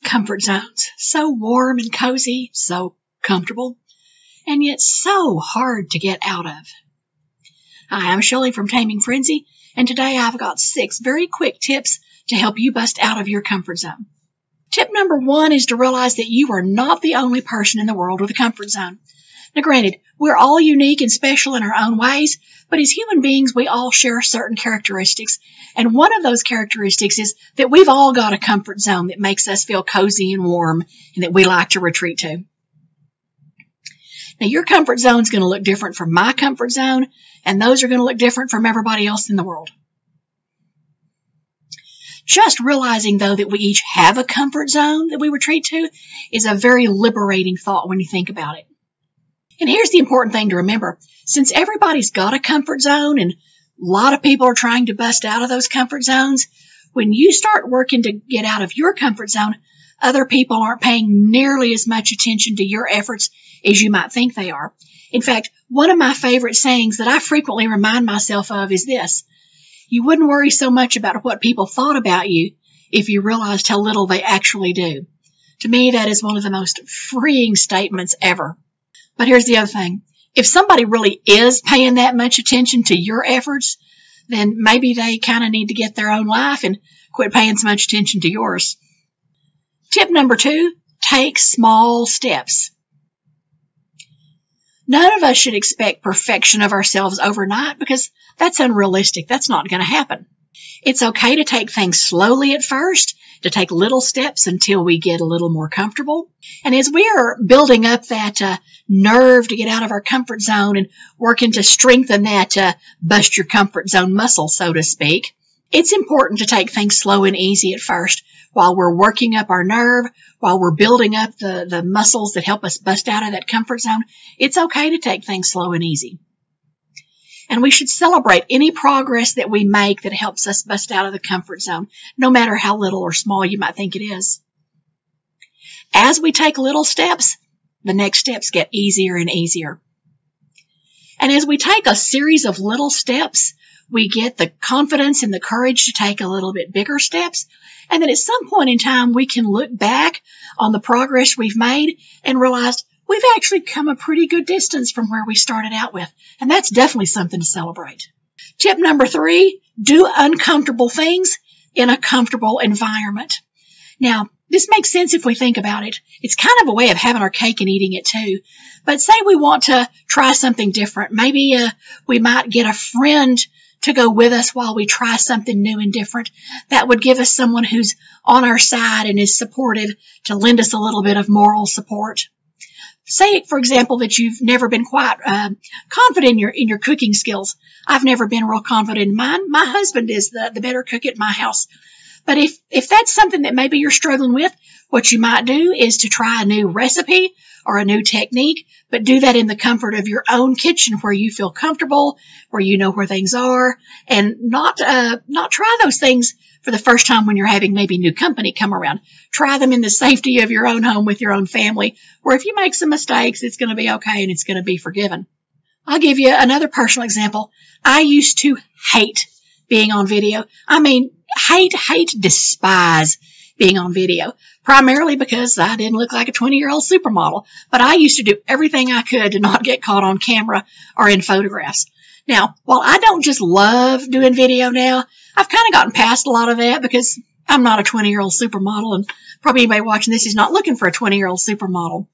comfort zones. So warm and cozy, so comfortable, and yet so hard to get out of. Hi, I'm Shelley from Taming Frenzy, and today I've got 6 very quick tips to help you bust out of your comfort zone. Tip number 1 is to realize that you are not the only person in the world with a comfort zone. Now granted, we're all unique and special in our own ways, but as human beings, we all share certain characteristics. And one of those characteristics is that we've all got a comfort zone that makes us feel cozy and warm and that we like to retreat to. Now your comfort zone is going to look different from my comfort zone, and those are going to look different from everybody else in the world. Just realizing, though, that we each have a comfort zone that we retreat to is a very liberating thought when you think about it. And here's the important thing to remember. Since everybody's got a comfort zone and a lot of people are trying to bust out of those comfort zones, when you start working to get out of your comfort zone, other people aren't paying nearly as much attention to your efforts as you might think they are. In fact, one of my favorite sayings that I frequently remind myself of is this: you wouldn't worry so much about what people thought about you if you realized how little they actually do. To me, that is one of the most freeing statements ever. But here's the other thing. If somebody really is paying that much attention to your efforts, then maybe they kind of need to get their own life and quit paying so much attention to yours. Tip number 2, take small steps. None of us should expect perfection of ourselves overnight because that's unrealistic. That's not going to happen. It's okay to take things slowly at first, to take little steps until we get a little more comfortable. And as we are building up that nerve to get out of our comfort zone and working to strengthen that bust your comfort zone muscle, so to speak, it's important to take things slow and easy at first while we're working up our nerve, while we're building up the muscles that help us bust out of that comfort zone. It's okay to take things slow and easy. And we should celebrate any progress that we make that helps us bust out of the comfort zone, no matter how little or small you might think it is. As we take little steps, the next steps get easier and easier. And as we take a series of little steps, we get the confidence and the courage to take a little bit bigger steps. And then at some point in time, we can look back on the progress we've made and realize we've actually come a pretty good distance from where we started out with. And that's definitely something to celebrate. Tip number 3, do uncomfortable things in a comfortable environment. Now, this makes sense if we think about it. It's kind of a way of having our cake and eating it too. But say we want to try something different. Maybe we might get a friend to go with us while we try something new and different. That would give us someone who's on our side and is supportive to lend us a little bit of moral support. Say, for example, that you've never been quite confident in your cooking skills. I've never been real confident in mine. My husband is the better cook at my house. But if that's something that maybe you're struggling with, what you might do is to try a new recipe or a new technique, but do that in the comfort of your own kitchen where you feel comfortable, where you know where things are, and not try those things for the first time when you're having maybe new company come around. Try them in the safety of your own home with your own family, where if you make some mistakes, it's going to be okay and it's going to be forgiven. I'll give you another personal example. I used to hate being on video. I mean, despise being on video, primarily because I didn't look like a 20-year-old supermodel, but I used to do everything I could to not get caught on camera or in photographs. Now, while I don't just love doing video now, I've kind of gotten past a lot of that because I'm not a 20-year-old supermodel, and probably anybody watching this is not looking for a 20-year-old supermodel.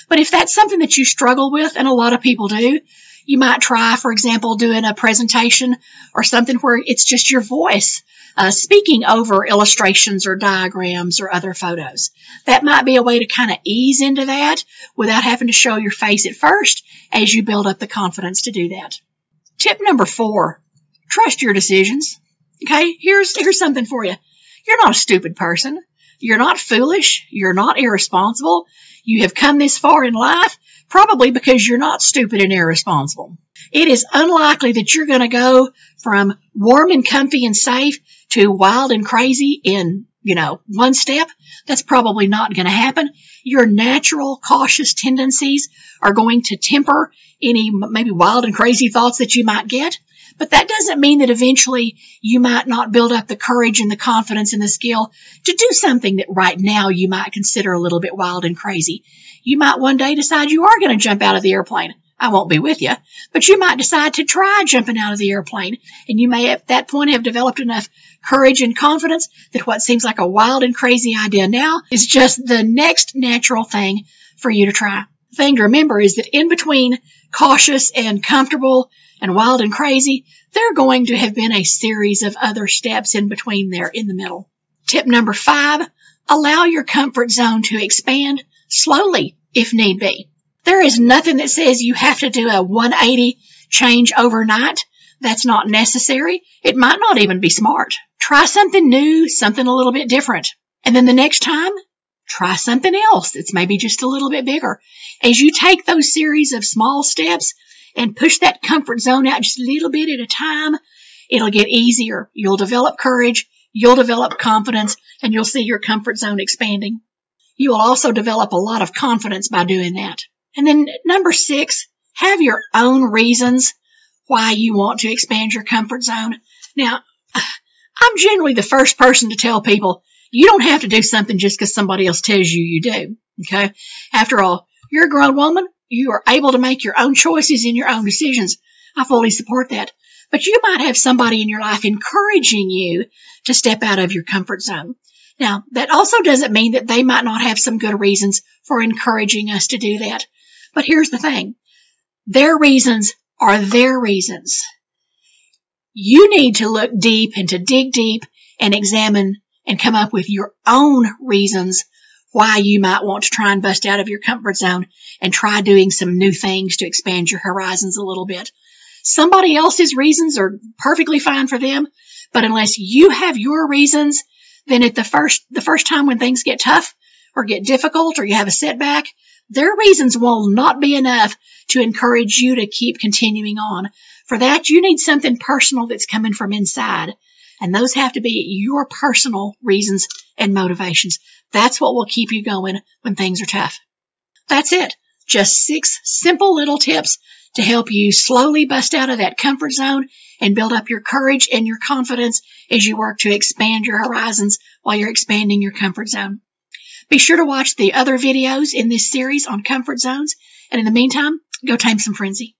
But if that's something that you struggle with, and a lot of people do, you might try, for example, doing a presentation or something where it's just your voice speaking over illustrations or diagrams or other photos. That might be a way to kind of ease into that without having to show your face at first as you build up the confidence to do that. Tip number 4, trust your decisions. Okay, here's something for you. You're not a stupid person. You're not foolish. You're not irresponsible. You have come this far in life probably because you're not stupid and irresponsible. It is unlikely that you're going to go from warm and comfy and safe to wild and crazy in, one step. That's probably not going to happen. Your natural cautious tendencies are going to temper any maybe wild and crazy thoughts that you might get. But that doesn't mean that eventually you might not build up the courage and the confidence and the skill to do something that right now you might consider a little bit wild and crazy. You might one day decide you are going to jump out of the airplane. I won't be with you, but you might decide to try jumping out of the airplane, and you may at that point have developed enough courage and confidence that what seems like a wild and crazy idea now is just the next natural thing for you to try. The thing to remember is that in between cautious and comfortable and wild and crazy, there are going to have been a series of other steps in between there in the middle. Tip number 5, allow your comfort zone to expand slowly if need be. There is nothing that says you have to do a 180 change overnight. That's not necessary. It might not even be smart. Try something new, something a little bit different. And then the next time, try something else that's maybe just a little bit bigger. As you take those series of small steps and push that comfort zone out just a little bit at a time, it'll get easier. You'll develop courage, you'll develop confidence, and you'll see your comfort zone expanding. You will also develop a lot of confidence by doing that. And then number 6, have your own reasons why you want to expand your comfort zone. Now, I'm generally the first person to tell people you don't have to do something just because somebody else tells you you do. Okay? After all, you're a grown woman. You are able to make your own choices and your own decisions. I fully support that. But you might have somebody in your life encouraging you to step out of your comfort zone. Now, that also doesn't mean that they might not have some good reasons for encouraging us to do that. But here's the thing. Their reasons are their reasons. You need to look deep and to dig deep and examine and come up with your own reasons why you might want to try and bust out of your comfort zone and try doing some new things to expand your horizons a little bit. Somebody else's reasons are perfectly fine for them, but unless you have your reasons, then at the first time when things get tough or get difficult or you have a setback, their reasons will not be enough to encourage you to keep continuing on. For that, you need something personal that's coming from inside. And those have to be your personal reasons and motivations. That's what will keep you going when things are tough. That's it. Just 6 simple little tips to help you slowly bust out of that comfort zone and build up your courage and your confidence as you work to expand your horizons while you're expanding your comfort zone. Be sure to watch the other videos in this series on comfort zones. And in the meantime, go tame some frenzy.